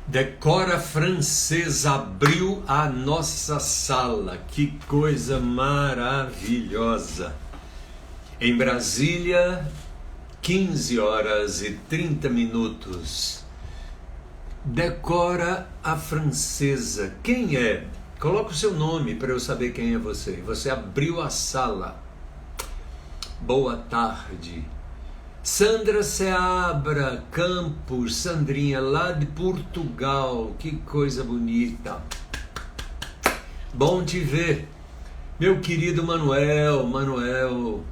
Decora Francesa abriu a nossa sala. Que coisa maravilhosa! Em Brasília, 15 horas e 30 minutos. Decora a Francesa. Quem é? Coloca o seu nome para eu saber quem é você. Você abriu a sala. Boa tarde. Sandra Seabra Campos, Sandrinha, lá de Portugal. Que coisa bonita. Bom te ver. Meu querido Manuel.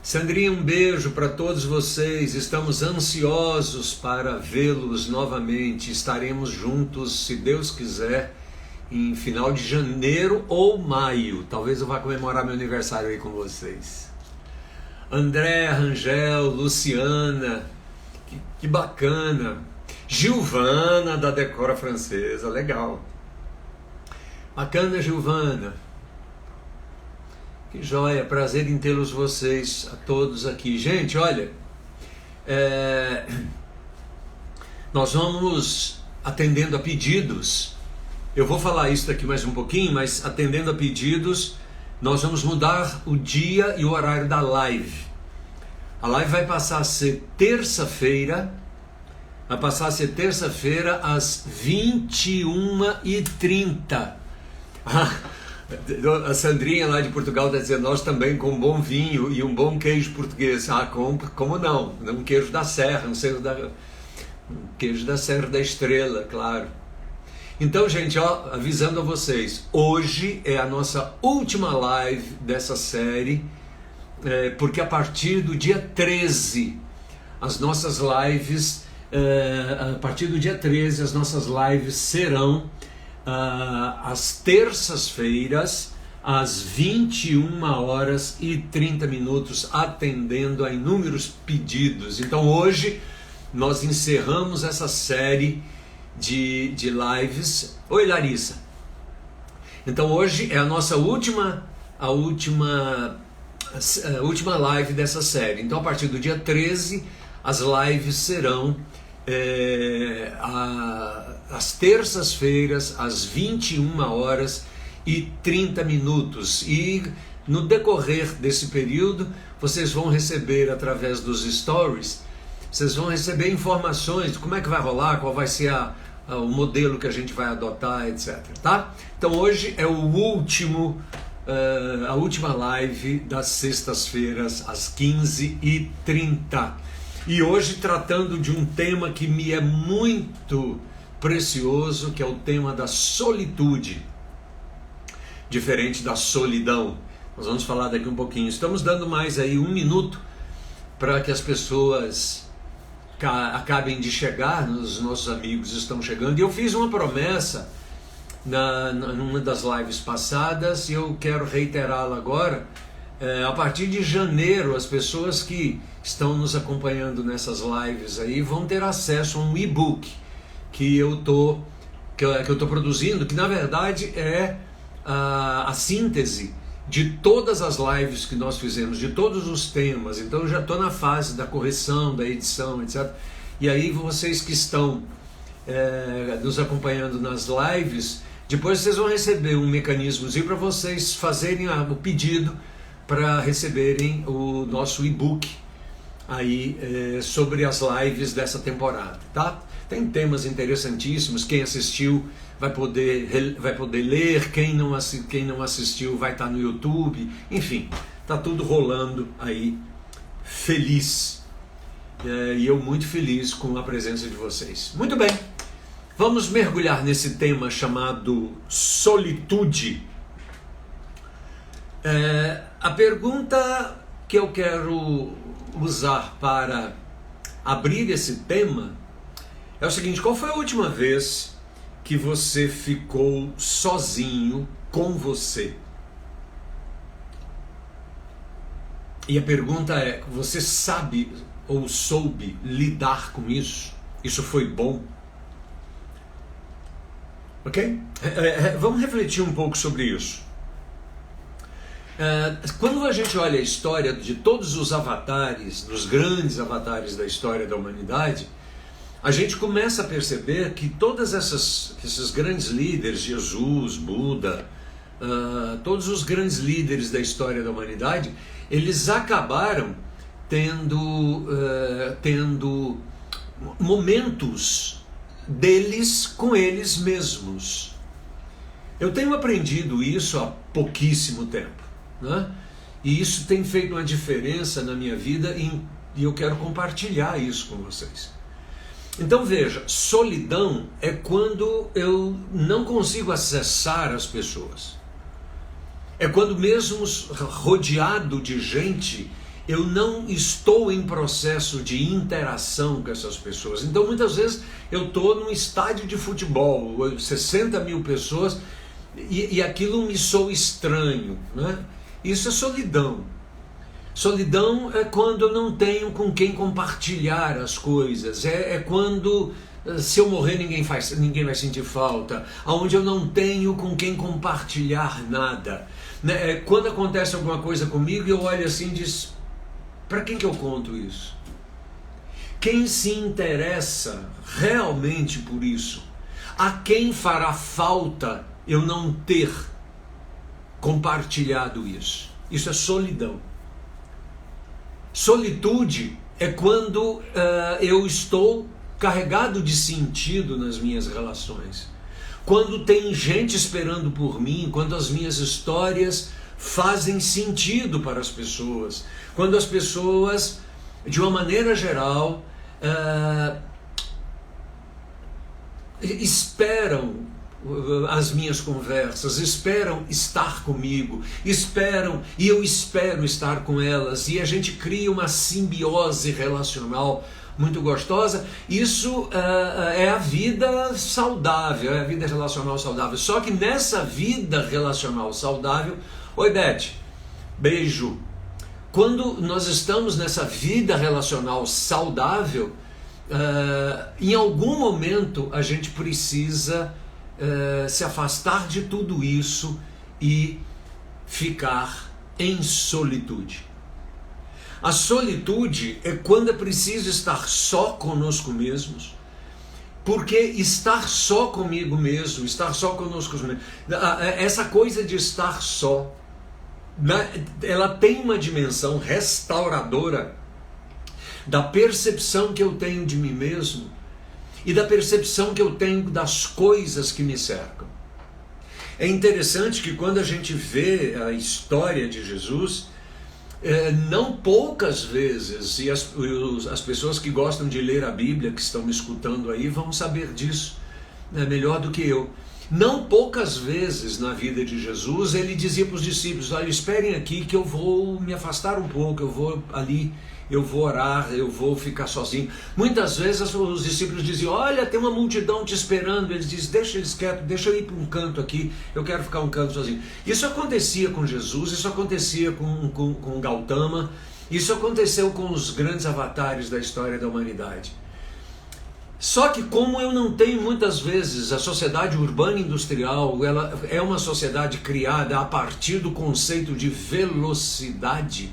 Sandrinha, um beijo para todos vocês. Estamos ansiosos para vê-los novamente. Estaremos juntos, se Deus quiser, em final de janeiro ou maio. Talvez eu vá comemorar meu aniversário aí com vocês. André, Rangel, Luciana, que bacana. Gilvana, da Decora Francesa, legal. Bacana, Gilvana. Que joia, prazer em tê-los vocês, a todos aqui. Gente, olha, nós vamos atendendo a pedidos. Eu vou falar isso daqui mais um pouquinho, mas atendendo a pedidos, nós vamos mudar o dia e o horário da live. A live vai passar a ser terça-feira, às 21h30. A Sandrinha lá de Portugal está dizendo, nós também com um bom vinho e um bom queijo português. Como não? Um queijo da Serra, um queijo da Serra da Estrela, claro. Então, gente, avisando a vocês, hoje é a nossa última live dessa série, porque a partir do dia 13, as nossas lives serão às terças-feiras, às 21h30, atendendo a inúmeros pedidos. Então hoje nós encerramos essa série de lives. Oi, Larissa. Então hoje é a nossa última live dessa série. Então a partir do dia 13 as lives serão às terças-feiras, às 21h30. E no decorrer desse período, vocês vão receber através dos stories, vocês vão receber informações de como é que vai rolar, qual vai ser o modelo que a gente vai adotar, etc. Tá? Então hoje é a última live das sextas-feiras, às 15h30. E hoje tratando de um tema que me é muito precioso, que é o tema da solitude, diferente da solidão. Nós vamos falar daqui um pouquinho. Estamos dando mais aí 1 minuto para que as pessoas acabem de chegar, os nossos amigos estão chegando. E eu fiz uma promessa numa das lives passadas e eu quero reiterá-la agora. A partir de janeiro, as pessoas que estão nos acompanhando nessas lives aí vão ter acesso a um e-book que eu tô produzindo, que na verdade é a síntese de todas as lives que nós fizemos, de todos os temas. Então eu já estou na fase da correção, da edição, etc. E aí vocês que estão nos acompanhando nas lives, depois vocês vão receber um mecanismozinho para vocês fazerem o pedido para receberem o nosso e-book aí sobre as lives dessa temporada, tá? Tem temas interessantíssimos. Quem assistiu vai poder ler, quem não assistiu vai estar no YouTube, enfim, tá tudo rolando aí, feliz. E eu muito feliz com a presença de vocês. Muito bem, vamos mergulhar nesse tema chamado solitude. A pergunta que eu quero usar para abrir esse tema é o seguinte: qual foi a última vez que você ficou sozinho com você? E a pergunta é: você sabe ou soube lidar com isso? Isso foi bom? Ok? Vamos refletir um pouco sobre isso. Quando a gente olha a história de todos os avatares, dos grandes avatares da história da humanidade, a gente começa a perceber que todas esses grandes líderes, Jesus, Buda, todos os grandes líderes da história da humanidade, eles acabaram tendo momentos deles com eles mesmos. Eu tenho aprendido isso há pouquíssimo tempo, né? E isso tem feito uma diferença na minha vida e eu quero compartilhar isso com vocês. Então veja, solidão é quando eu não consigo acessar as pessoas. É quando mesmo rodeado de gente, eu não estou em processo de interação com essas pessoas. Então muitas vezes eu estou num estádio de futebol, 60 mil pessoas, e aquilo me soa estranho, né? Isso é solidão. Solidão é quando eu não tenho com quem compartilhar as coisas. É quando, se eu morrer, ninguém vai sentir falta. Onde eu não tenho com quem compartilhar nada. É quando acontece alguma coisa comigo e eu olho assim e diz: para quem que eu conto isso? Quem se interessa realmente por isso? A quem fará falta eu não ter compartilhado isso? Isso é solidão. Solitude é quando eu estou carregado de sentido nas minhas relações. Quando tem gente esperando por mim, quando as minhas histórias fazem sentido para as pessoas, quando as pessoas, de uma maneira geral, esperam as minhas conversas, esperam estar comigo, esperam e eu espero estar com elas, e a gente cria uma simbiose relacional muito gostosa. Isso é a vida saudável, é a vida relacional saudável. Só que nessa vida relacional saudável, oi Beth, beijo. Quando nós estamos nessa vida relacional saudável, em algum momento a gente precisa se afastar de tudo isso e ficar em solitude. A solitude é quando é preciso estar só conosco mesmos, porque estar só comigo mesmo, estar só conosco mesmo, essa coisa de estar só, ela tem uma dimensão restauradora da percepção que eu tenho de mim mesmo e da percepção que eu tenho das coisas que me cercam. É interessante que quando a gente vê a história de Jesus, não poucas vezes, e as pessoas que gostam de ler a Bíblia, que estão me escutando aí, vão saber disso, melhor do que eu. Não poucas vezes na vida de Jesus, ele dizia para os discípulos: olha, esperem aqui que eu vou me afastar um pouco, eu vou ali, eu vou orar, eu vou ficar sozinho. Muitas vezes os discípulos diziam: olha, tem uma multidão te esperando. Eles dizem: deixa eles quietos, deixa eu ir para um canto aqui, eu quero ficar um canto sozinho. Isso acontecia com Jesus, isso acontecia com Gautama, isso aconteceu com os grandes avatares da história da humanidade. Só que como eu não tenho muitas vezes, a sociedade urbana industrial, ela é uma sociedade criada a partir do conceito de velocidade,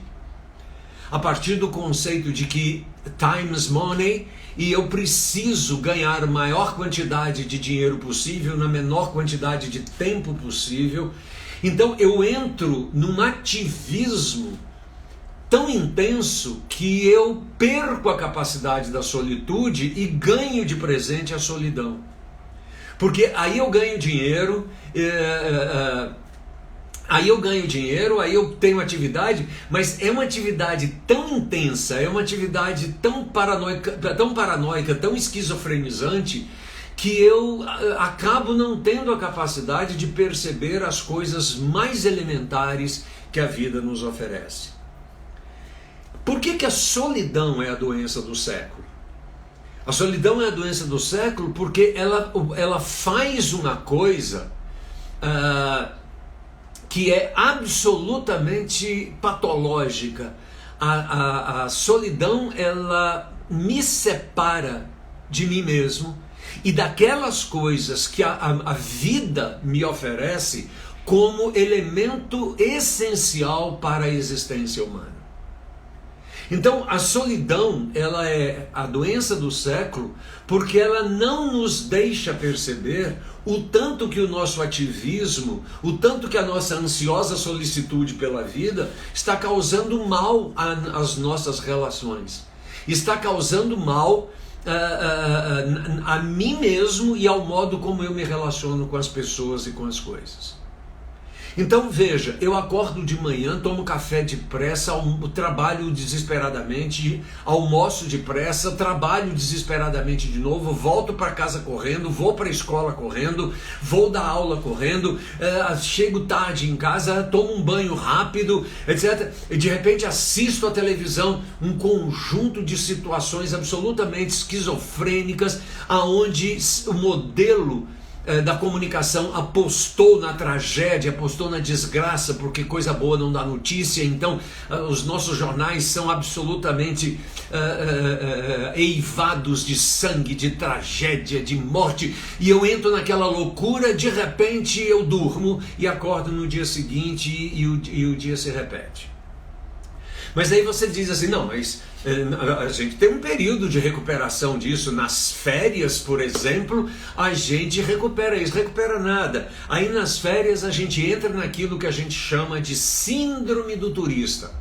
a partir do conceito de que time is money e eu preciso ganhar a maior quantidade de dinheiro possível na menor quantidade de tempo possível. Então eu entro num ativismo tão intenso que eu perco a capacidade da solitude e ganho de presente a solidão. Porque aí eu ganho dinheiro, aí eu tenho atividade, mas é uma atividade tão intensa, é uma atividade tão paranoica, tão esquizofrenizante, que eu acabo não tendo a capacidade de perceber as coisas mais elementares que a vida nos oferece. Por que a solidão é a doença do século? A solidão é a doença do século porque ela faz uma coisa que é absolutamente patológica. A solidão, ela me separa de mim mesmo e daquelas coisas que a vida me oferece como elemento essencial para a existência humana. Então, a solidão, ela é a doença do século, porque ela não nos deixa perceber o tanto que o nosso ativismo, o tanto que a nossa ansiosa solicitude pela vida está causando mal às nossas relações. Está causando mal a mim mesmo e ao modo como eu me relaciono com as pessoas e com as coisas. Então veja, eu acordo de manhã, tomo café depressa, trabalho desesperadamente, almoço depressa, trabalho desesperadamente de novo, volto para casa correndo, vou para a escola correndo, vou dar aula correndo, chego tarde em casa, tomo um banho rápido, etc. E de repente assisto à televisão um conjunto de situações absolutamente esquizofrênicas, aonde o modelo da comunicação apostou na tragédia, apostou na desgraça, porque coisa boa não dá notícia. Então os nossos jornais são absolutamente eivados de sangue, de tragédia, de morte, e eu entro naquela loucura. De repente eu durmo e acordo no dia seguinte e o dia se repete. Mas aí você diz assim, não, mas a gente tem um período de recuperação disso. Nas férias, por exemplo, a gente recupera isso, recupera nada. Aí nas férias a gente entra naquilo que a gente chama de síndrome do turista.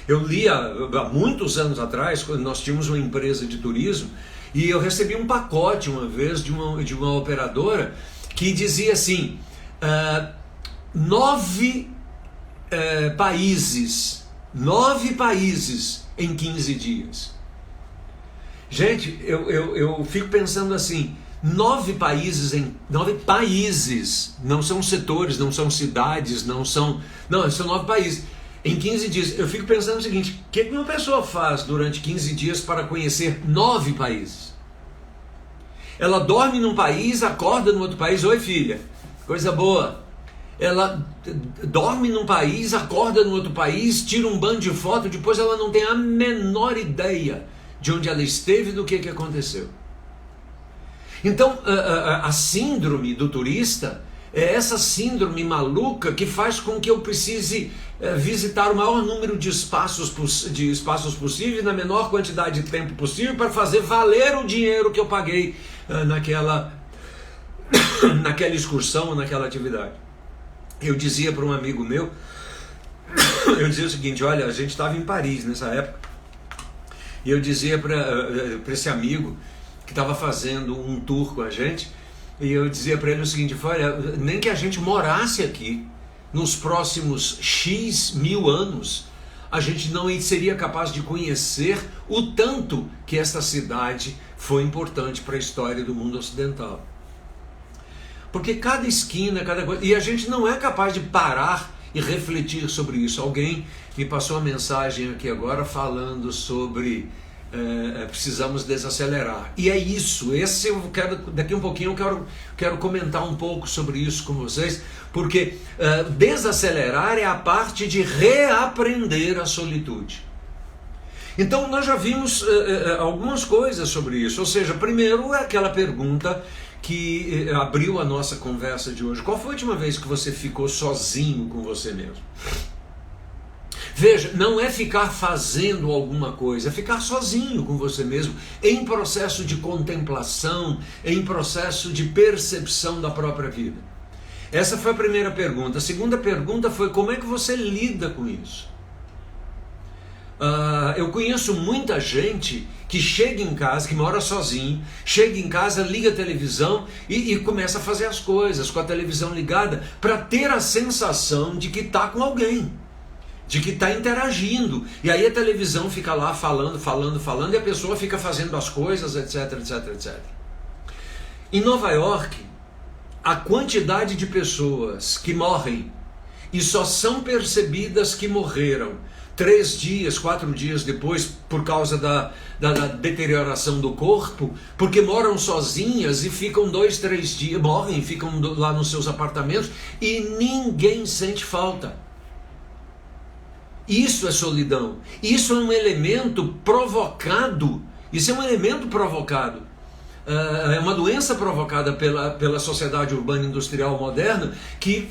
Eu li há muitos anos atrás, quando nós tínhamos uma empresa de turismo, e eu recebi um pacote uma vez de uma operadora que dizia assim, 9 países em 15 dias. Gente, eu fico pensando assim, 9 países, não são setores, não são cidades, são 9 países, em 15 dias. Eu fico pensando o seguinte, o que uma pessoa faz durante 15 dias para conhecer 9 países? Ela dorme num país, acorda no outro país, oi filha, coisa boa. Ela dorme num país, acorda no outro país, tira um bando de foto, depois ela não tem a menor ideia de onde ela esteve e do que aconteceu. Então, a síndrome do turista é essa síndrome maluca que faz com que eu precise visitar o maior número de espaços possíveis, na menor quantidade de tempo possível, para fazer valer o dinheiro que eu paguei naquela excursão, naquela atividade. Eu dizia para um amigo meu, eu dizia o seguinte, olha, a gente estava em Paris nessa época, e eu dizia para esse amigo que estava fazendo um tour com a gente, e eu dizia para ele o seguinte, olha, nem que a gente morasse aqui nos próximos X mil anos, a gente não seria capaz de conhecer o tanto que essa cidade foi importante para a história do mundo ocidental. Porque cada esquina, cada coisa... E a gente não é capaz de parar e refletir sobre isso. Alguém me passou uma mensagem aqui agora falando sobre precisamos desacelerar. E é isso. Daqui um pouquinho eu quero comentar um pouco sobre isso com vocês, porque desacelerar é a parte de reaprender a solitude. Então nós já vimos algumas coisas sobre isso. Ou seja, primeiro é aquela pergunta que abriu a nossa conversa de hoje. Qual foi a última vez que você ficou sozinho com você mesmo? Veja, não é ficar fazendo alguma coisa, é ficar sozinho com você mesmo, em processo de contemplação, em processo de percepção da própria vida. Essa foi a primeira pergunta. A segunda pergunta foi, como é que você lida com isso? Eu conheço muita gente que chega em casa, que mora sozinho, chega em casa, liga a televisão e começa a fazer as coisas com a televisão ligada para ter a sensação de que está com alguém, de que está interagindo. E aí a televisão fica lá falando e a pessoa fica fazendo as coisas, etc, etc, etc. Em Nova York, a quantidade de pessoas que morrem e só são percebidas que morreram 3 dias, 4 dias depois, por causa da deterioração do corpo, porque moram sozinhas e ficam 2, 3 dias, morrem, ficam lá nos seus apartamentos e ninguém sente falta. Isso é solidão. Isso é um elemento provocado. É uma doença provocada pela sociedade urbana industrial moderna que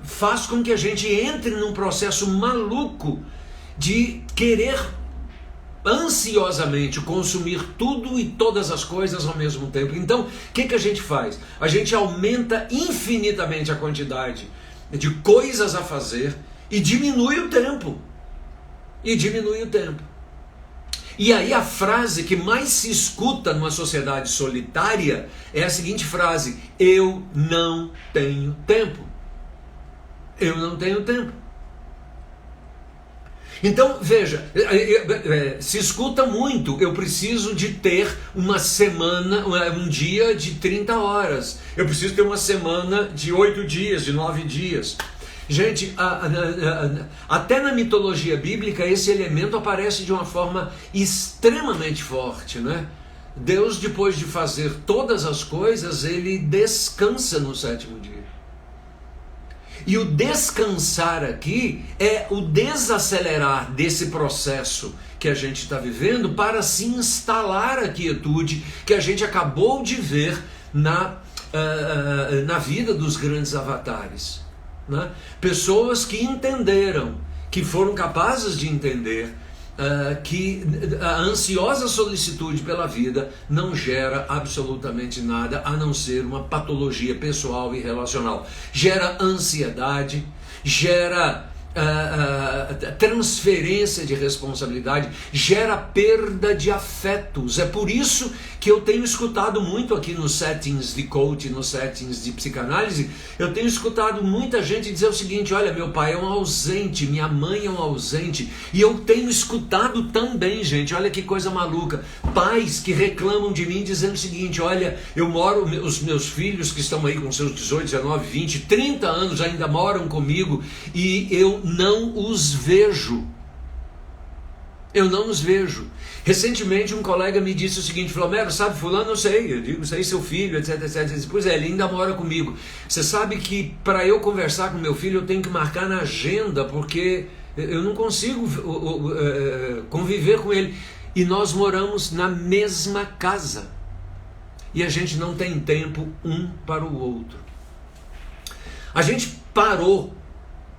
faz com que a gente entre num processo maluco de querer ansiosamente consumir tudo e todas as coisas ao mesmo tempo. Então, o que a gente faz? A gente aumenta infinitamente a quantidade de coisas a fazer e diminui o tempo. E aí a frase que mais se escuta numa sociedade solitária é a seguinte frase: eu não tenho tempo. Eu não tenho tempo. Então, veja, se escuta muito, eu preciso de ter uma semana, um dia de 30 horas. Eu preciso ter uma semana de 8 dias, de 9 dias. Gente, até na mitologia bíblica esse elemento aparece de uma forma extremamente forte, né? Deus, depois de fazer todas as coisas, ele descansa no sétimo dia. E o descansar aqui é o desacelerar desse processo que a gente está vivendo para se instalar a quietude que a gente acabou de ver na vida dos grandes avatares, né? Pessoas que entenderam, que foram capazes de entender que a ansiosa solicitude pela vida não gera absolutamente nada a não ser uma patologia pessoal e relacional. Gera ansiedade, gera transferência de responsabilidade, gera perda de afetos. É por isso que eu tenho escutado muito aqui nos settings de coaching, nos settings de psicanálise, eu tenho escutado muita gente dizer o seguinte: olha, meu pai é um ausente, minha mãe é um ausente. E eu tenho escutado também, gente, olha que coisa maluca, pais que reclamam de mim dizendo o seguinte: olha, os meus filhos que estão aí com seus 18, 19, 20, 30 anos ainda moram comigo e eu não os vejo. Eu não os vejo. Recentemente um colega me disse o seguinte, falou: Mero, sabe fulano? Eu sei, eu digo, sei seu filho, etc, etc. Eu disse, pois é, ele ainda mora comigo. Você sabe que para eu conversar com meu filho eu tenho que marcar na agenda, porque eu não consigo conviver com ele. E nós moramos na mesma casa. E a gente não tem tempo um para o outro. A gente parou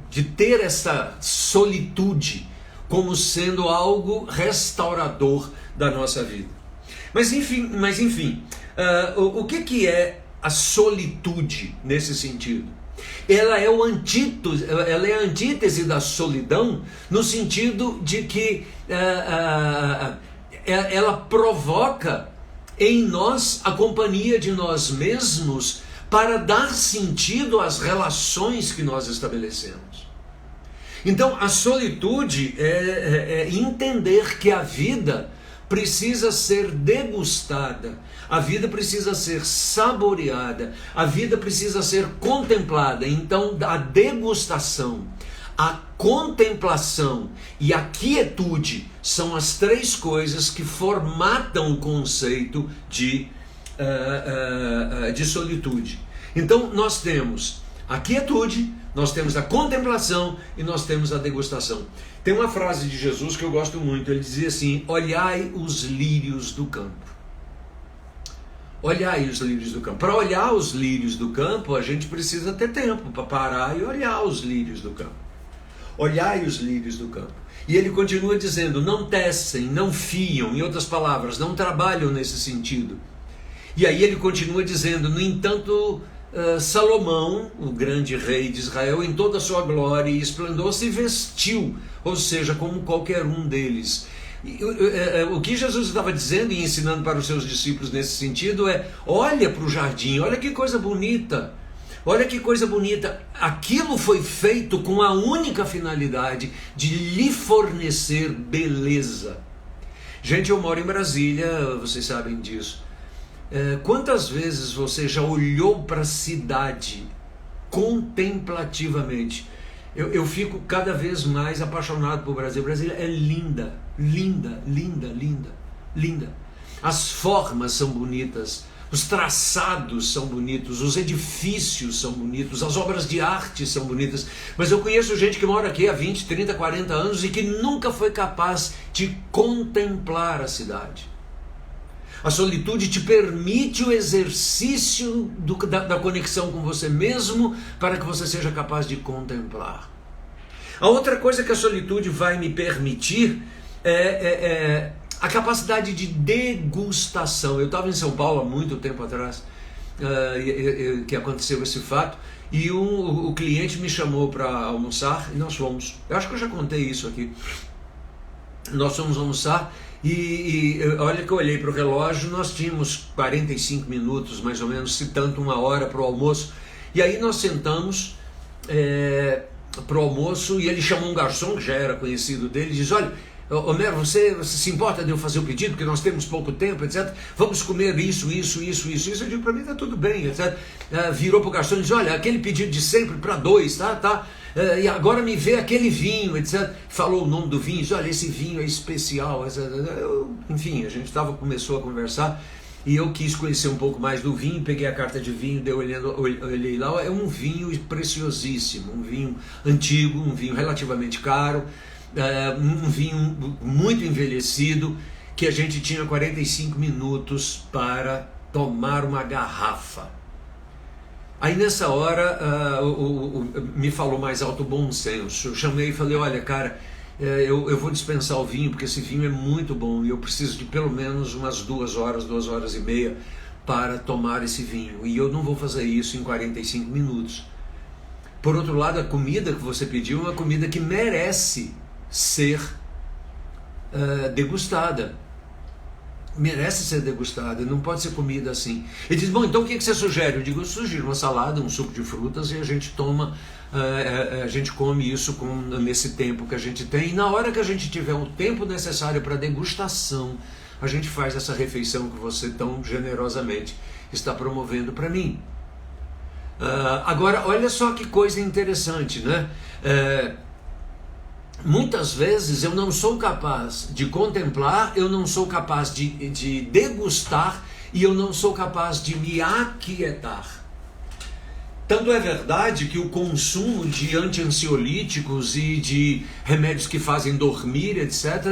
de ter essa solitude como sendo algo restaurador da nossa vida. Mas enfim, o que é a solitude nesse sentido? Ela é a antítese da solidão, no sentido de que ela provoca em nós a companhia de nós mesmos para dar sentido às relações que nós estabelecemos. Então, a solitude é entender que a vida precisa ser degustada, a vida precisa ser saboreada, a vida precisa ser contemplada. Então, a degustação, a contemplação e a quietude são as três coisas que formatam o conceito de solitude. Então, nós temos a quietude, nós temos a contemplação e nós temos a degustação. Tem uma frase de Jesus que eu gosto muito, ele dizia assim: olhai os lírios do campo. Olhai os lírios do campo. Para olhar os lírios do campo, a gente precisa ter tempo para parar e olhar os lírios do campo. Olhai os lírios do campo. E ele continua dizendo: não tecem, não fiam, em outras palavras, não trabalham nesse sentido. E aí ele continua dizendo: no entanto, Salomão, o grande rei de Israel, em toda a sua glória e esplendor, se vestiu, ou seja, como qualquer um deles. O que Jesus estava dizendo e ensinando para os seus discípulos nesse sentido é: olha para o jardim, olha que coisa bonita, olha que coisa bonita. Aquilo foi feito com a única finalidade de lhe fornecer beleza. Gente, eu moro em Brasília, vocês sabem disso. Quantas vezes você já olhou para a cidade contemplativamente? Eu fico cada vez mais apaixonado por Brasília. Brasília é linda, linda, linda, linda, linda. As formas são bonitas, os traçados são bonitos, os edifícios são bonitos, as obras de arte são bonitas. Mas eu conheço gente que mora aqui há 20, 30, 40 anos e que nunca foi capaz de contemplar a cidade. A solitude te permite o exercício da conexão com você mesmo, para que você seja capaz de contemplar. A outra coisa que a solitude vai me permitir é a capacidade de degustação. Eu estava em São Paulo há muito tempo atrás, que aconteceu esse fato, e o cliente me chamou para almoçar, e nós fomos. Eu acho que eu já contei isso aqui. Nós fomos almoçar, e olha que eu olhei para o relógio, nós tínhamos 45 minutos, mais ou menos, se tanto 1 hora para o almoço. E aí nós sentamos para o almoço, e ele chamou um garçom, que já era conhecido dele, e diz: olha, Homero, você se importa de eu fazer o pedido, porque nós temos pouco tempo, etc. Vamos comer isso. Eu digo: para mim está tudo bem, etc. Virou para o garçom e disse: olha, aquele pedido de sempre para 2, tá? E agora me vê aquele vinho, etc. Falou o nome do vinho, disse: olha, esse vinho é especial, etc. Enfim, a gente começou a conversar, e eu quis conhecer um pouco mais do vinho, peguei a carta de vinho, olhei lá, é um vinho preciosíssimo, um vinho antigo, um vinho relativamente caro, um vinho muito envelhecido, que a gente tinha 45 minutos para tomar uma garrafa. Aí nessa hora me falou mais alto bom senso. Eu chamei e falei: olha, cara, eu vou dispensar o vinho, porque esse vinho é muito bom e eu preciso de pelo menos umas 2 horas, 2 horas e meia para tomar esse vinho, e eu não vou fazer isso em 45 minutos. Por outro lado, a comida que você pediu é uma comida que merece ser degustada. Merece ser degustada, não pode ser comida assim. Ele diz: bom, então o que você sugere? Eu digo: eu sugiro uma salada, um suco de frutas, e a gente toma, a gente come isso nesse tempo que a gente tem, e na hora que a gente tiver o tempo necessário para degustação, a gente faz essa refeição que você tão generosamente está promovendo para mim. Agora, olha só que coisa interessante, né? Muitas vezes eu não sou capaz de contemplar, eu não sou capaz de degustar, e eu não sou capaz de me aquietar. Tanto é verdade que o consumo de anti-ansiolíticos e de remédios que fazem dormir, etc.,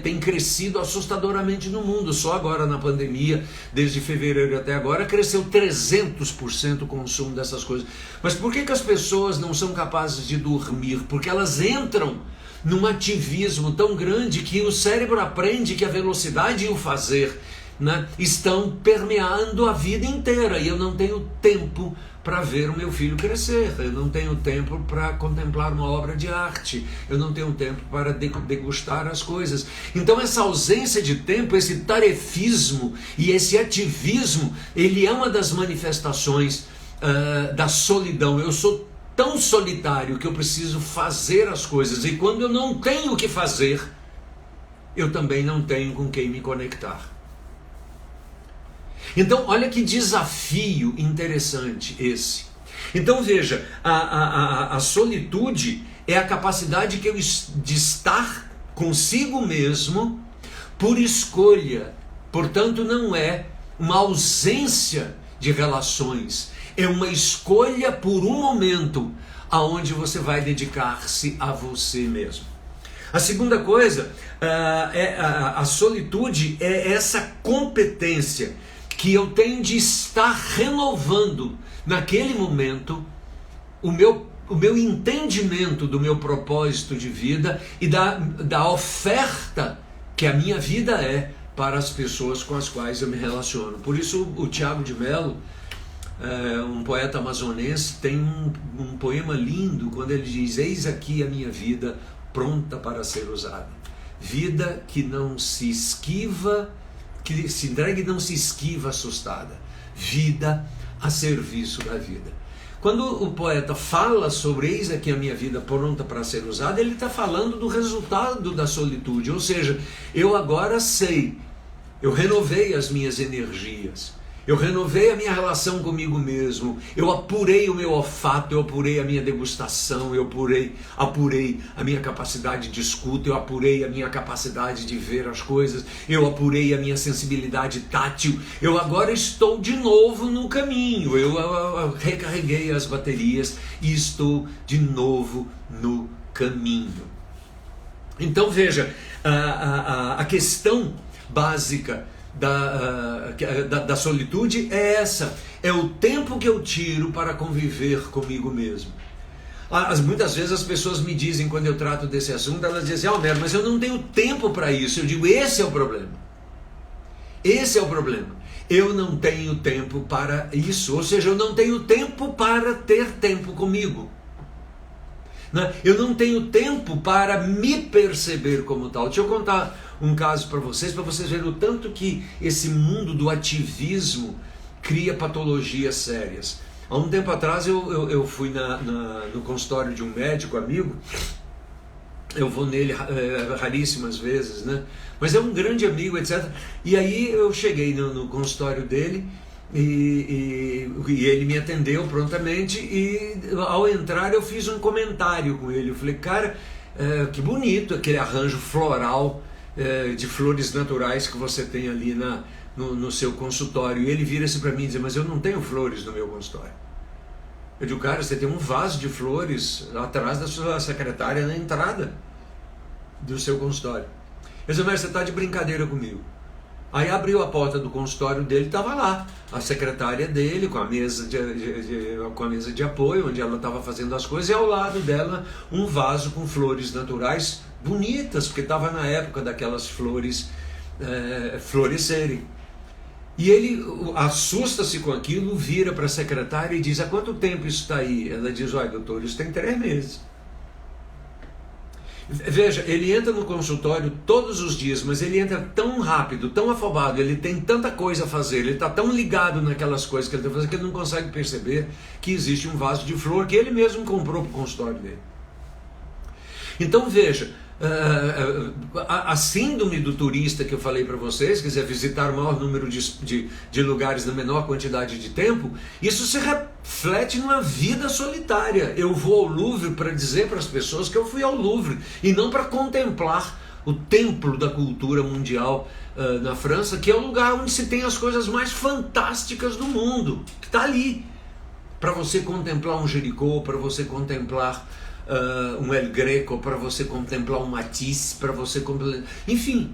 tem crescido assustadoramente no mundo. Só agora na pandemia, desde fevereiro até agora, cresceu 300% o consumo dessas coisas. Mas por que as pessoas não são capazes de dormir? Porque elas entram num ativismo tão grande que o cérebro aprende que a velocidade e o fazer, né, estão permeando a vida inteira, e eu não tenho tempo para ver o meu filho crescer, eu não tenho tempo para contemplar uma obra de arte, eu não tenho tempo para degustar as coisas. Então essa ausência de tempo, esse tarefismo e esse ativismo, ele é uma das manifestações da solidão. Eu sou tão solitário que eu preciso fazer as coisas, e quando eu não tenho o que fazer, eu também não tenho com quem me conectar. Então, olha que desafio interessante esse. Então, veja, a solitude é a capacidade que eu de estar consigo mesmo por escolha. Portanto, não é uma ausência de relações, é uma escolha por um momento aonde você vai dedicar-se a você mesmo. A segunda coisa, a solitude é essa competência que eu tenho de estar renovando naquele momento o meu entendimento do meu propósito de vida e da oferta que a minha vida é para as pessoas com as quais eu me relaciono. Por isso o Tiago de Mello, um poeta amazonense, tem um poema lindo quando ele diz: eis aqui a minha vida pronta para ser usada. Vida que não se esquiva, que se entrega e não se esquiva assustada. Vida a serviço da vida. Quando o poeta fala sobre eis aqui a minha vida pronta para ser usada, ele está falando do resultado da solitude. Ou seja, eu agora sei, eu renovei as minhas energias, eu renovei a minha relação comigo mesmo, eu apurei o meu olfato, eu apurei a minha degustação, eu apurei a minha capacidade de escuta, eu apurei a minha capacidade de ver as coisas, eu apurei a minha sensibilidade tátil, eu agora estou de novo no caminho, eu recarreguei as baterias e estou de novo no caminho. Então veja, a questão básica da solitude é essa, é o tempo que eu tiro para conviver comigo mesmo. Muitas vezes as pessoas me dizem, quando eu trato desse assunto, elas dizem, Almer, mas eu não tenho tempo para isso. Eu digo, esse é o problema. Esse é o problema. Eu não tenho tempo para isso, ou seja, eu não tenho tempo para ter tempo comigo. Eu não tenho tempo para me perceber como tal. Deixa eu contar um caso para vocês verem o tanto que esse mundo do ativismo cria patologias sérias. Há um tempo atrás eu fui no consultório de um médico amigo. Eu vou nele raríssimas vezes, né? Mas é um grande amigo, etc. E aí eu cheguei no consultório dele e ele me atendeu prontamente, e ao entrar eu fiz um comentário com ele. Eu falei, cara, que bonito aquele arranjo floral de flores naturais que você tem ali no seu consultório. E ele vira-se para mim e diz, mas eu não tenho flores no meu consultório. Eu digo, cara, você tem um vaso de flores atrás da sua secretária na entrada do seu consultório. Eu disse, mas você está de brincadeira comigo. Aí abriu a porta do consultório dele, estava lá a secretária dele com a mesa de apoio, onde ela estava fazendo as coisas, e ao lado dela um vaso com flores naturais bonitas, porque estava na época daquelas flores florescerem. E ele assusta-se com aquilo, vira para a secretária e diz, há quanto tempo isso está aí? Ela diz, olha, doutor, isso tem 3 meses. Veja, ele entra no consultório todos os dias, mas ele entra tão rápido, tão afobado, ele tem tanta coisa a fazer, ele está tão ligado naquelas coisas que ele está fazendo, que ele não consegue perceber que existe um vaso de flor que ele mesmo comprou para o consultório dele. Então veja, a síndrome do turista que eu falei para vocês, quer dizer, visitar o maior número de lugares na menor quantidade de tempo, isso se reflete numa vida solitária. Eu vou ao Louvre para dizer para as pessoas que eu fui ao Louvre, e não para contemplar o templo da cultura mundial na França, que é o lugar onde se tem as coisas mais fantásticas do mundo, que está ali, para você contemplar um Jericó, para você contemplar um El Greco, para você contemplar um Matisse, para você enfim,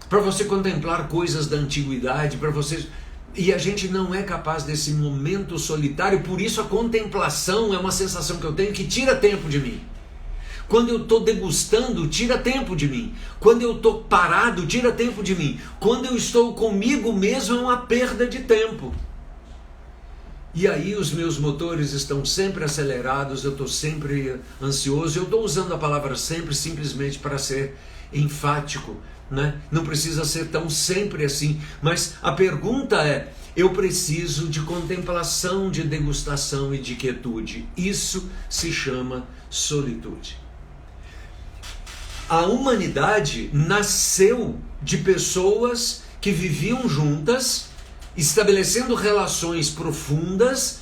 para você contemplar coisas da antiguidade, para você. E a gente não é capaz desse momento solitário. Por isso a contemplação é uma sensação que eu tenho que tira tempo de mim. Quando eu estou degustando, tira tempo de mim. Quando eu estou parado, tira tempo de mim. Quando eu estou comigo mesmo, é uma perda de tempo. E aí os meus motores estão sempre acelerados, eu estou sempre ansioso. Eu estou usando a palavra sempre simplesmente para ser enfático, né? Não precisa ser tão sempre assim. Mas a pergunta é, eu preciso de contemplação, de degustação e de quietude. Isso se chama solitude. A humanidade nasceu de pessoas que viviam juntas, estabelecendo relações profundas,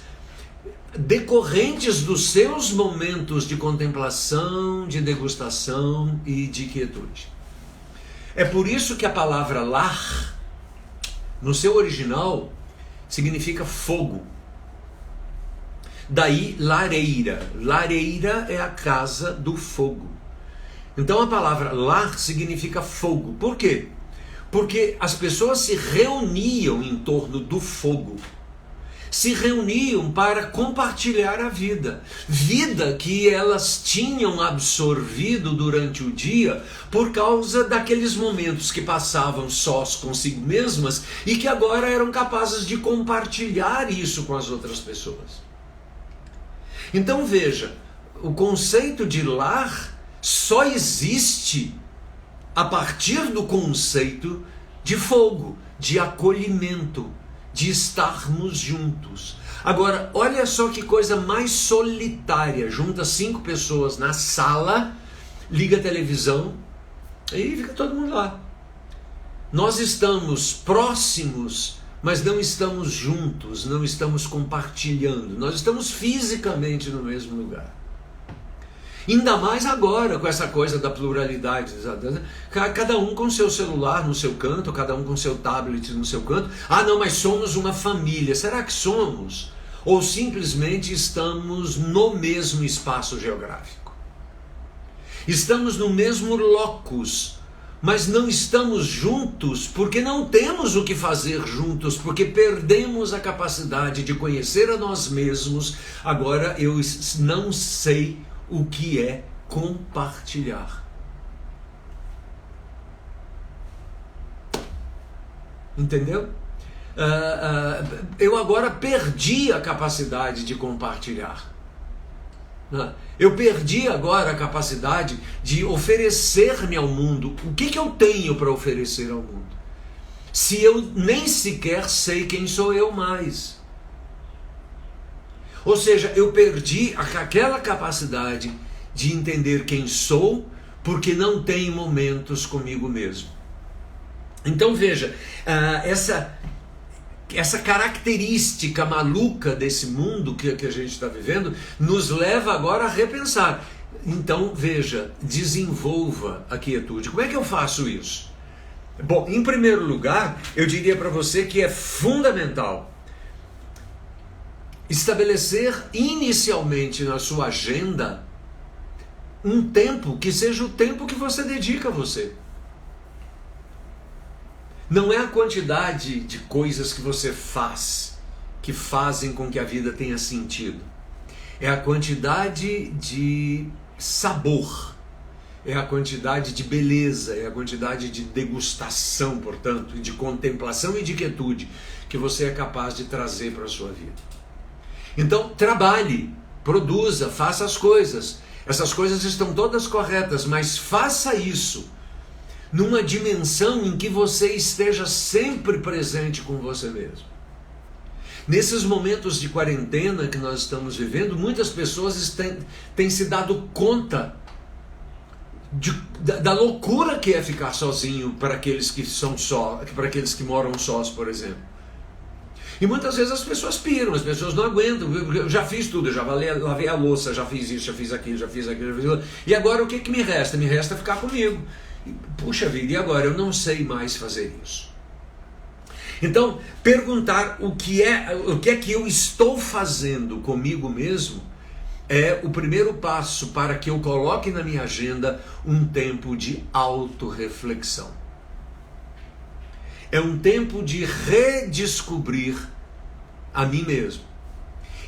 decorrentes dos seus momentos de contemplação, de degustação e de quietude. É por isso que a palavra lar, no seu original, significa fogo. Daí lareira. Lareira é a casa do fogo. Então a palavra lar significa fogo. Por quê? Porque as pessoas se reuniam em torno do fogo, se reuniam para compartilhar a vida, vida que elas tinham absorvido durante o dia por causa daqueles momentos que passavam sós consigo mesmas e que agora eram capazes de compartilhar isso com as outras pessoas. Então veja, o conceito de lar só existe a partir do conceito de fogo, de acolhimento, de estarmos juntos. Agora, olha só que coisa mais solitária. Junta 5 pessoas na sala, liga a televisão e fica todo mundo lá. Nós estamos próximos, mas não estamos juntos, não estamos compartilhando. Nós estamos fisicamente no mesmo lugar. Ainda mais agora, com essa coisa da pluralidade, cada um com seu celular no seu canto, cada um com seu tablet no seu canto. Ah não, mas somos uma família. Será que somos? Ou simplesmente estamos no mesmo espaço geográfico? Estamos no mesmo locus, mas não estamos juntos porque não temos o que fazer juntos, porque perdemos a capacidade de conhecer a nós mesmos. Agora eu não sei o que é compartilhar. Entendeu? Eu agora perdi a capacidade de compartilhar. Eu perdi agora a capacidade de oferecer-me ao mundo. O que eu tenho para oferecer ao mundo? Se eu nem sequer sei quem sou eu mais. Ou seja, eu perdi aquela capacidade de entender quem sou, porque não tenho momentos comigo mesmo. Então veja, essa característica maluca desse mundo que a gente está vivendo nos leva agora a repensar. Então veja, desenvolva a quietude. Como é que eu faço isso? Bom, em primeiro lugar, eu diria para você que é fundamental estabelecer inicialmente na sua agenda um tempo que seja o tempo que você dedica a você. Não é a quantidade de coisas que você faz que fazem com que a vida tenha sentido. É a quantidade de sabor, é a quantidade de beleza, é a quantidade de degustação, portanto, de contemplação e de quietude que você é capaz de trazer para a sua vida. Então, trabalhe, produza, faça as coisas. Essas coisas estão todas corretas, mas faça isso numa dimensão em que você esteja sempre presente com você mesmo. Nesses momentos de quarentena que nós estamos vivendo, muitas pessoas têm se dado conta da loucura que é ficar sozinho para aqueles que são para aqueles que moram sós, por exemplo. E muitas vezes as pessoas piram, as pessoas não aguentam. Eu já fiz tudo, eu já lavei a louça, já fiz isso, já fiz aquilo, já fiz aquilo. E agora o que me resta? Me resta ficar comigo. Puxa vida, e agora? Eu não sei mais fazer isso. Então, perguntar o que é que eu estou fazendo comigo mesmo é o primeiro passo para que eu coloque na minha agenda um tempo de autorreflexão. É um tempo de redescobrir a mim mesmo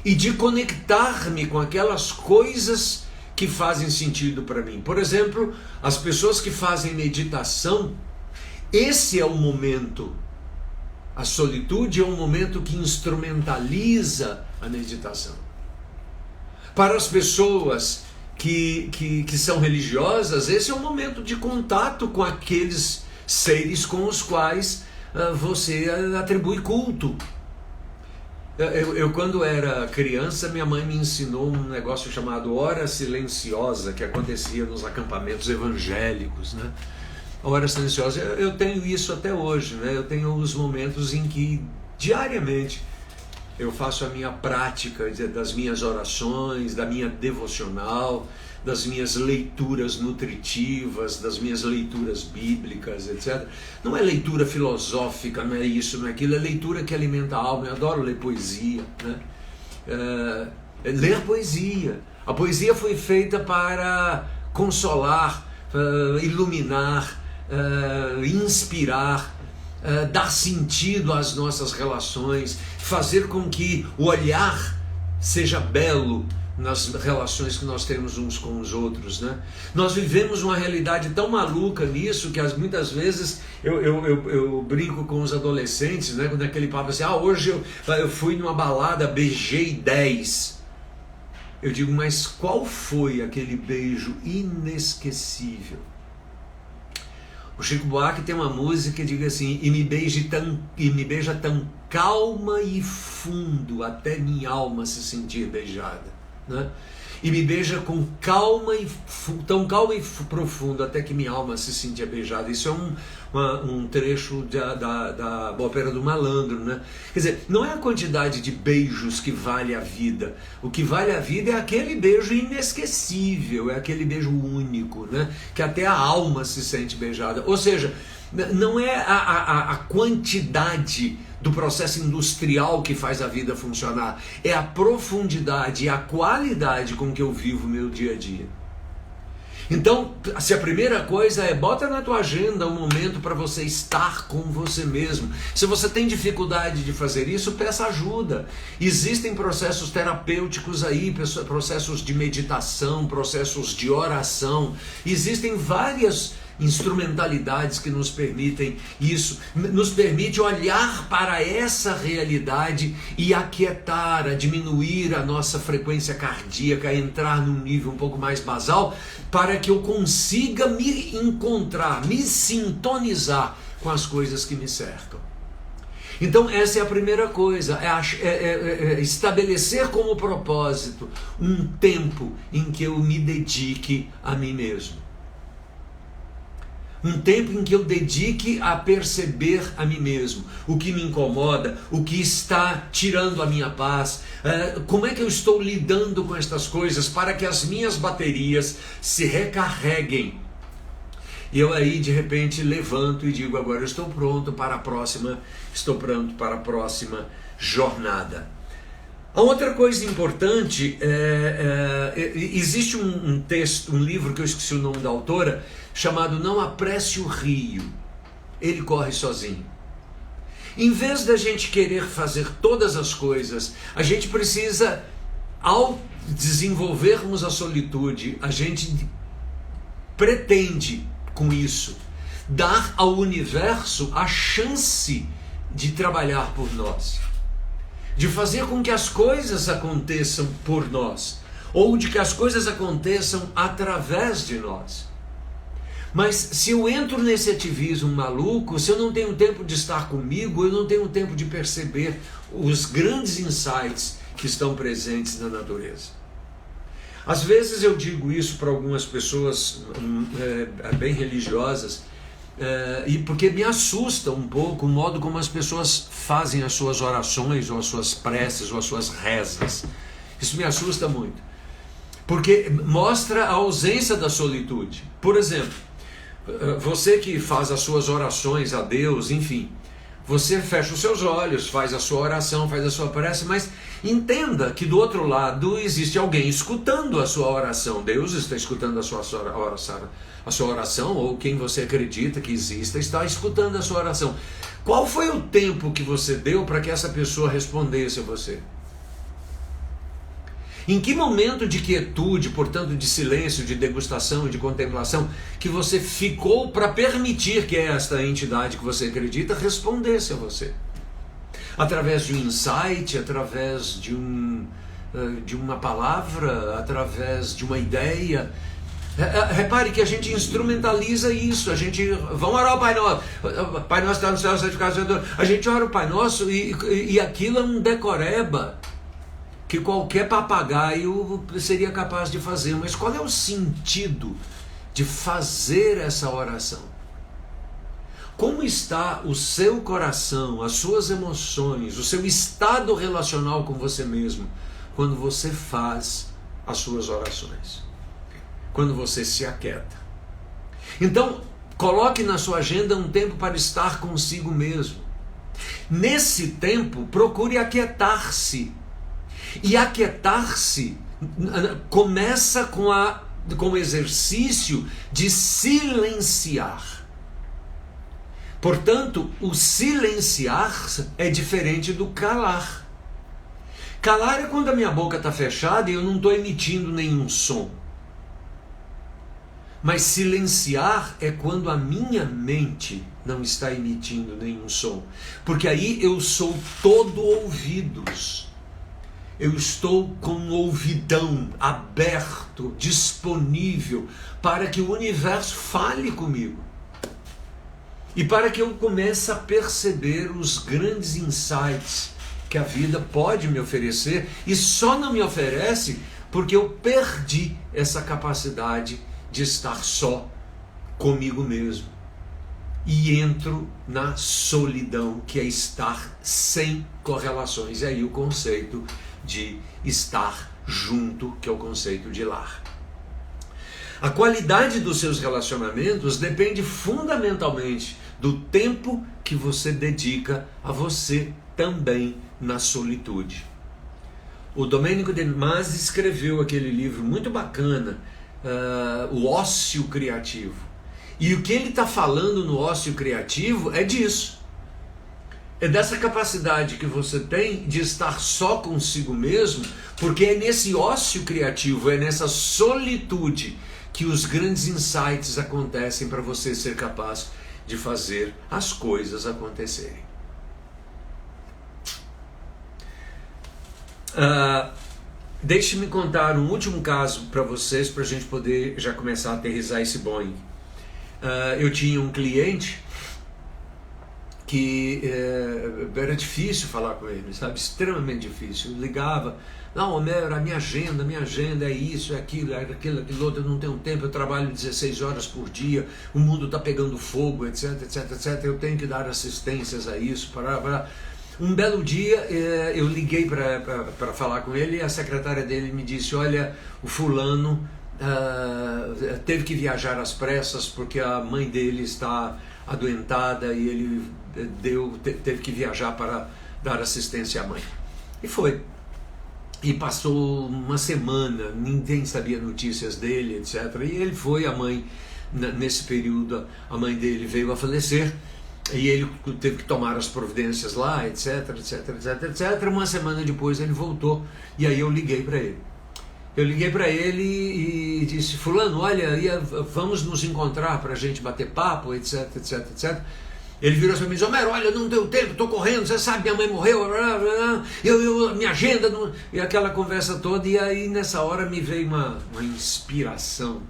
e de conectar-me com aquelas coisas que fazem sentido para mim. Por exemplo, as pessoas que fazem meditação, esse é o momento. A solitude é um momento que instrumentaliza a meditação. Para as pessoas que são religiosas, esse é um momento de contato com aqueles seres com os quais você atribui culto. Eu quando era criança, minha mãe me ensinou um negócio chamado hora silenciosa, que acontecia nos acampamentos evangélicos, né? A hora silenciosa, eu tenho isso até hoje, né? Eu tenho os momentos em que, diariamente, eu faço a minha prática das minhas orações, da minha devocional, das minhas leituras nutritivas, das minhas leituras bíblicas, etc. Não é leitura filosófica, não é isso, não é aquilo, é leitura que alimenta a alma. Eu adoro ler poesia, né? Ler poesia. A poesia foi feita para consolar, iluminar, inspirar, dar sentido às nossas relações, fazer com que o olhar seja belo nas relações que nós temos uns com os outros, né? Nós vivemos uma realidade tão maluca nisso que muitas vezes eu brinco com os adolescentes, né? Quando aquele papo assim, hoje eu fui numa balada, beijei 10. Eu digo, mas qual foi aquele beijo inesquecível? O Chico Buarque tem uma música que diz assim: e me beija tão calma e fundo até minha alma se sentir beijada, né? E me beija com tão calma e profundo até que minha alma se sentia beijada. Isso é um trecho da ópera do Malandro, né? Quer dizer, não é a quantidade de beijos que vale a vida. O que vale a vida é aquele beijo inesquecível, é aquele beijo único, né? Que até a alma se sente beijada. Ou seja, não é a quantidade do processo industrial que faz a vida funcionar, é a profundidade e a qualidade com que eu vivo o meu dia a dia. Então, se a primeira coisa é, bota na tua agenda um momento para você estar com você mesmo. Se você tem dificuldade de fazer isso, peça ajuda. Existem processos terapêuticos aí, processos de meditação, processos de oração. Existem várias instrumentalidades que nos permitem isso, nos permite olhar para essa realidade e aquietar, a diminuir a nossa frequência cardíaca, a entrar num nível um pouco mais basal, para que eu consiga me encontrar, me sintonizar com as coisas que me cercam. Então essa é a primeira coisa, é estabelecer como propósito um tempo em que eu me dedique a mim mesmo. Um tempo em que eu dedique a perceber a mim mesmo, o que me incomoda, o que está tirando a minha paz, como é que eu estou lidando com estas coisas para que as minhas baterias se recarreguem. E eu aí de repente levanto e digo, agora eu estou pronto para a próxima jornada. A outra coisa importante, existe um texto, um livro que eu esqueci o nome da autora, chamado Não Apresse o Rio, ele corre sozinho. Em vez da gente querer fazer todas as coisas, a gente precisa, ao desenvolvermos a solitude, a gente pretende com isso dar ao universo a chance de trabalhar por nós, de fazer com que as coisas aconteçam por nós, ou de que as coisas aconteçam através de nós. Mas se eu entro nesse ativismo maluco, se eu não tenho tempo de estar comigo, eu não tenho tempo de perceber os grandes insights que estão presentes na natureza. Às vezes eu digo isso para algumas pessoas bem religiosas, e porque me assusta um pouco o modo como as pessoas fazem as suas orações, ou as suas preces, ou as suas rezas. Isso me assusta muito, porque mostra a ausência da solitude. Por exemplo, você que faz as suas orações a Deus, enfim, você fecha os seus olhos, faz a sua oração, faz a sua prece, mas entenda que do outro lado existe alguém escutando a sua oração. Deus está escutando a sua oração, ou quem você acredita que exista está escutando a sua oração. Qual foi o tempo que você deu para que essa pessoa respondesse a você? Em que momento de quietude, portanto de silêncio, de degustação, de contemplação, que você ficou para permitir que esta entidade que você acredita respondesse a você? Através de um insight, através de uma palavra, através de uma ideia. Repare que a gente instrumentaliza isso, vamos orar o Pai Nosso, Pai Nosso está no céu, santificado, a gente ora o Pai Nosso e aquilo é um decoreba que qualquer papagaio seria capaz de fazer. Mas qual é o sentido de fazer essa oração? Como está o seu coração, as suas emoções, o seu estado relacional com você mesmo quando você faz as suas orações? Quando você se aquieta. Então, coloque na sua agenda um tempo para estar consigo mesmo. Nesse tempo, procure aquietar-se. E aquietar-se começa com o exercício de silenciar. Portanto, o silenciar é diferente do calar. Calar é quando a minha boca está fechada e eu não estou emitindo nenhum som. Mas silenciar é quando a minha mente não está emitindo nenhum som. Porque aí eu sou todo ouvidos. Eu estou com um ouvidão aberto, disponível, para que o universo fale comigo. E para que eu comece a perceber os grandes insights que a vida pode me oferecer, e só não me oferece porque eu perdi essa capacidade de estar só comigo mesmo. E entro na solidão, que é estar sem correlações. E aí o conceito de estar junto, que é o conceito de lar. A qualidade dos seus relacionamentos depende fundamentalmente do tempo que você dedica a você também na solitude. O Domenico De Masi escreveu aquele livro muito bacana, o ócio criativo. E o que ele está falando no ócio criativo é disso. É dessa capacidade que você tem de estar só consigo mesmo, porque é nesse ócio criativo, é nessa solitude que os grandes insights acontecem para você ser capaz de fazer as coisas acontecerem. Deixe-me contar um último caso para vocês, para a gente poder já começar a aterrissar esse Boeing. Eu tinha um cliente que era difícil falar com ele, sabe? Extremamente difícil. Eu ligava, não, Homero, a minha agenda é isso, é aquilo, aquilo outro, eu não tenho tempo, eu trabalho 16 horas por dia, o mundo está pegando fogo, etc, etc, etc, eu tenho que dar assistências a isso, Um belo dia eu liguei para falar com ele e a secretária dele me disse, olha, o fulano teve que viajar às pressas porque a mãe dele está adoentada e ele teve que viajar para dar assistência à mãe. E foi. E passou uma semana, ninguém sabia notícias dele, etc. E ele foi, a mãe, nesse período, a mãe dele veio a falecer. E ele teve que tomar as providências lá, etc, etc, etc, etc. Uma semana depois ele voltou e aí eu liguei para ele. Eu liguei para ele e disse, fulano, olha, vamos nos encontrar para a gente bater papo, etc, etc, etc. Ele virou para mim e disse, Homero, olha, não deu tempo, estou correndo, você sabe, minha mãe morreu, minha agenda... Não... E aquela conversa toda, e aí nessa hora me veio uma inspiração.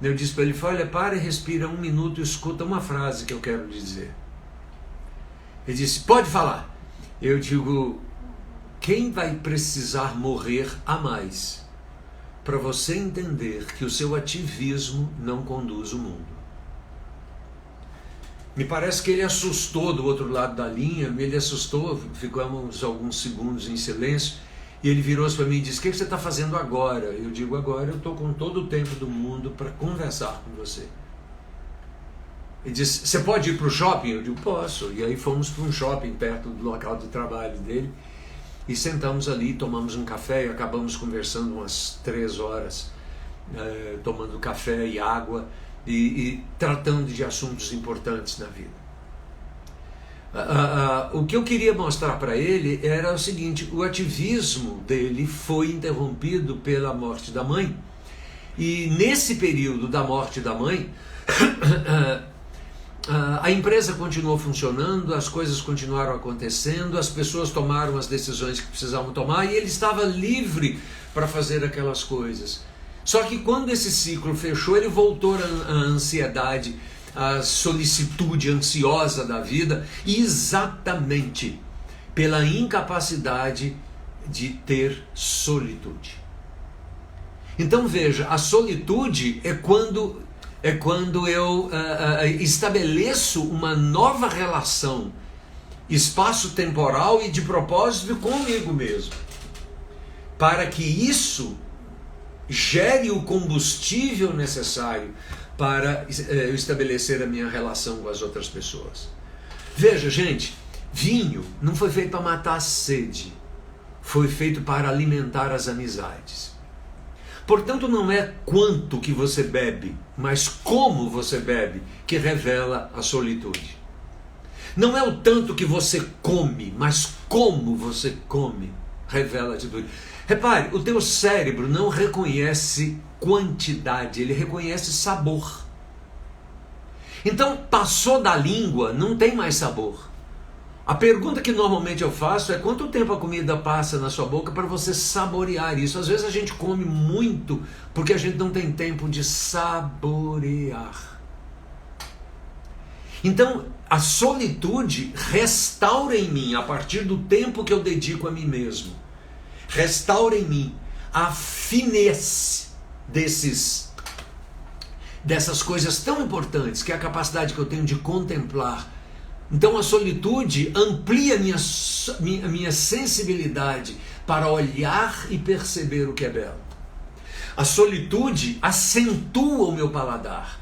Eu disse para ele, olha, para e respira 1 minuto e escuta uma frase que eu quero dizer. Ele disse, pode falar. Eu digo, quem vai precisar morrer a mais para você entender que o seu ativismo não conduz o mundo? Me parece que ele assustou do outro lado da linha, ele assustou, ficamos alguns segundos em silêncio, e ele virou-se para mim e disse, o que você está fazendo agora? Eu digo, agora eu estou com todo o tempo do mundo para conversar com você. Ele disse, você pode ir para o shopping? Eu digo, posso. E aí fomos para um shopping perto do local de trabalho dele, e sentamos ali, tomamos um café, e acabamos conversando umas 3 horas, tomando café e água, e tratando de assuntos importantes na vida. O que eu queria mostrar para ele era o seguinte, o ativismo dele foi interrompido pela morte da mãe, e nesse período da morte da mãe, a empresa continuou funcionando, as coisas continuaram acontecendo, as pessoas tomaram as decisões que precisavam tomar, e ele estava livre para fazer aquelas coisas. Só que quando esse ciclo fechou, ele voltou à ansiedade, a solicitude ansiosa da vida, exatamente pela incapacidade de ter solitude. Então veja, a solitude é quando eu estabeleço uma nova relação espaço-temporal e de propósito comigo mesmo, para que isso gere o combustível necessário para eu estabelecer a minha relação com as outras pessoas. Veja, gente, vinho não foi feito para matar a sede, foi feito para alimentar as amizades. Portanto, não é quanto que você bebe, mas como você bebe que revela a solitude. Não é o tanto que você come, mas como você come revela a atitude. Repare, o teu cérebro não reconhece quantidade, ele reconhece sabor. Então, passou da língua, não tem mais sabor. A pergunta que normalmente eu faço é quanto tempo a comida passa na sua boca para você saborear isso. Às vezes a gente come muito porque a gente não tem tempo de saborear. Então, a solitude restaura em mim, a partir do tempo que eu dedico a mim mesmo, restaura em mim a finesse dessas coisas tão importantes, que é a capacidade que eu tenho de contemplar. Então a solitude amplia minha sensibilidade para olhar e perceber o que é belo. A solitude acentua o meu paladar.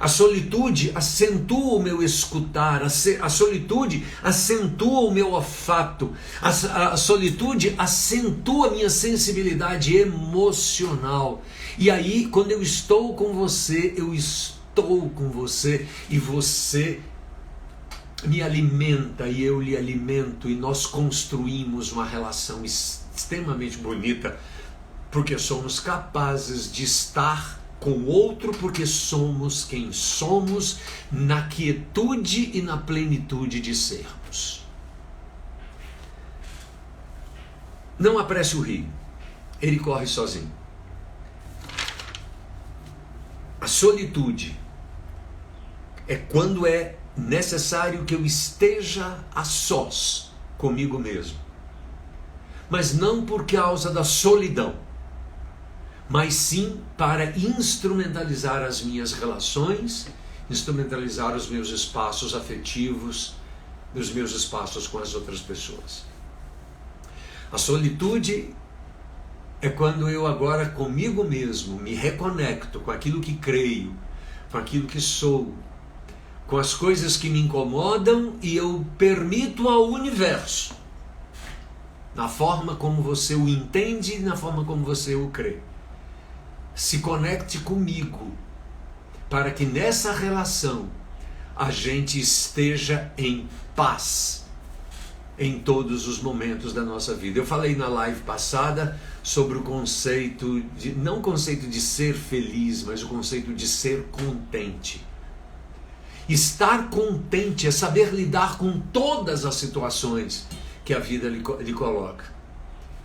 A solitude acentua o meu escutar, a solitude acentua o meu olfato, a solitude acentua a minha sensibilidade emocional. E aí, quando eu estou com você, eu estou com você e você me alimenta e eu lhe alimento e nós construímos uma relação extremamente bonita, porque somos capazes de estar com o outro, porque somos quem somos, na quietude e na plenitude de sermos. Não apresse o rio, ele corre sozinho. A solitude é quando é necessário que eu esteja a sós comigo mesmo, mas não por causa da solidão, mas sim para instrumentalizar as minhas relações, instrumentalizar os meus espaços afetivos, os meus espaços com as outras pessoas. A solitude é quando eu agora comigo mesmo me reconecto com aquilo que creio, com aquilo que sou, com as coisas que me incomodam e eu permito ao universo, na forma como você o entende e na forma como você o crê, se conecte comigo, para que nessa relação a gente esteja em paz em todos os momentos da nossa vida. Eu falei na live passada sobre o conceito de, não o conceito de ser feliz, mas o conceito de ser contente. Estar contente é saber lidar com todas as situações que a vida lhe coloca.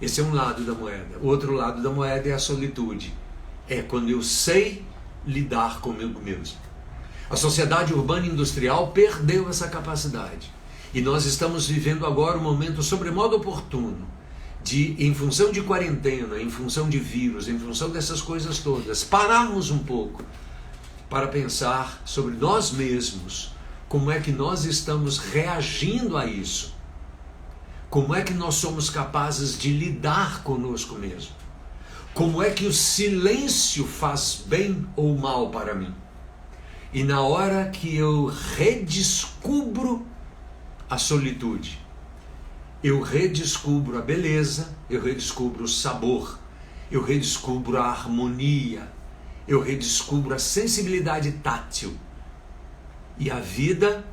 Esse é um lado da moeda. O outro lado da moeda é a solitude. É quando eu sei lidar comigo mesmo. A sociedade urbana e industrial perdeu essa capacidade. E nós estamos vivendo agora um momento sobremodo oportuno de, em função de quarentena, em função de vírus, em função dessas coisas todas, pararmos um pouco para pensar sobre nós mesmos, como é que nós estamos reagindo a isso, como é que nós somos capazes de lidar conosco mesmo. Como é que o silêncio faz bem ou mal para mim? E na hora que eu redescubro a solitude, eu redescubro a beleza, eu redescubro o sabor, eu redescubro a harmonia, eu redescubro a sensibilidade tátil. E a vida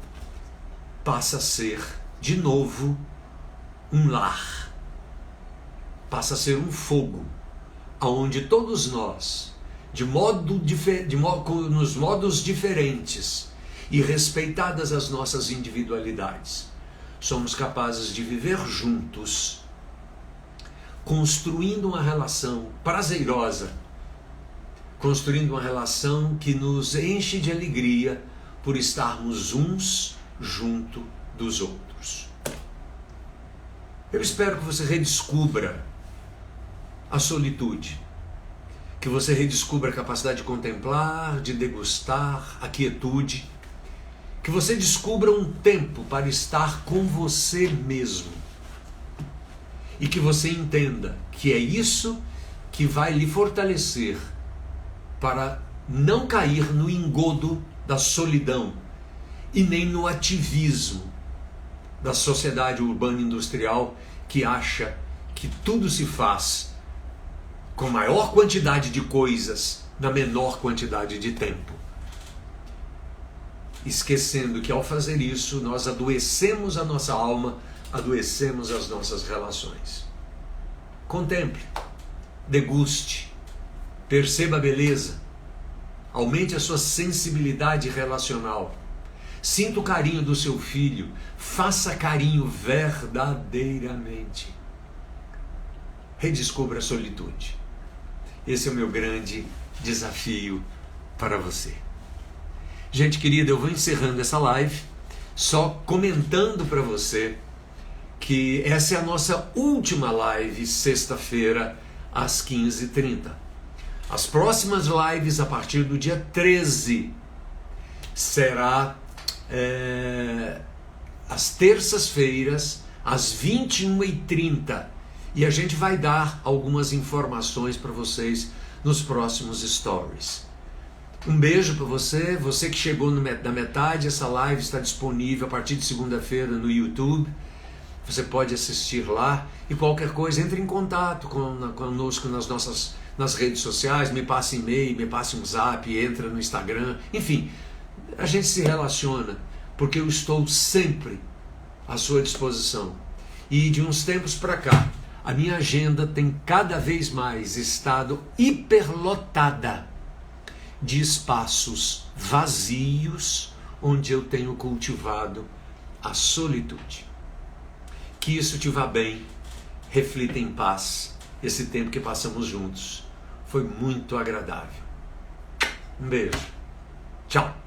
passa a ser, de novo, um lar. Passa a ser um fogo, onde todos nós, nos modos diferentes e respeitadas as nossas individualidades, somos capazes de viver juntos, construindo uma relação prazerosa, construindo uma relação que nos enche de alegria por estarmos uns junto dos outros. Eu espero que você redescubra a solitude, que você redescubra a capacidade de contemplar, de degustar, a quietude, que você descubra um tempo para estar com você mesmo e que você entenda que é isso que vai lhe fortalecer para não cair no engodo da solidão e nem no ativismo da sociedade urbana industrial que acha que tudo se faz com maior quantidade de coisas na menor quantidade de tempo. Esquecendo que ao fazer isso nós adoecemos a nossa alma, adoecemos as nossas relações. Contemple, deguste, perceba a beleza, aumente a sua sensibilidade relacional, sinta o carinho do seu filho, faça carinho verdadeiramente. Redescubra a solitude. Esse é o meu grande desafio para você. Gente querida, eu vou encerrando essa live só comentando para você que essa é a nossa última live sexta-feira às 15h30. As próximas lives a partir do dia 13 será às terças-feiras às 21h30 e a gente vai dar algumas informações para vocês nos próximos stories. Um beijo para você, você que chegou na metade, essa live está disponível a partir de segunda-feira no YouTube. Você pode assistir lá e qualquer coisa, entre em contato conosco nas redes sociais, me passe e-mail, me passe um zap, entra no Instagram, enfim, a gente se relaciona, porque eu estou sempre à sua disposição. E de uns tempos para cá, a minha agenda tem cada vez mais estado hiperlotada de espaços vazios onde eu tenho cultivado a solitude. Que isso te vá bem, reflita em paz esse tempo que passamos juntos. Foi muito agradável. Um beijo. Tchau.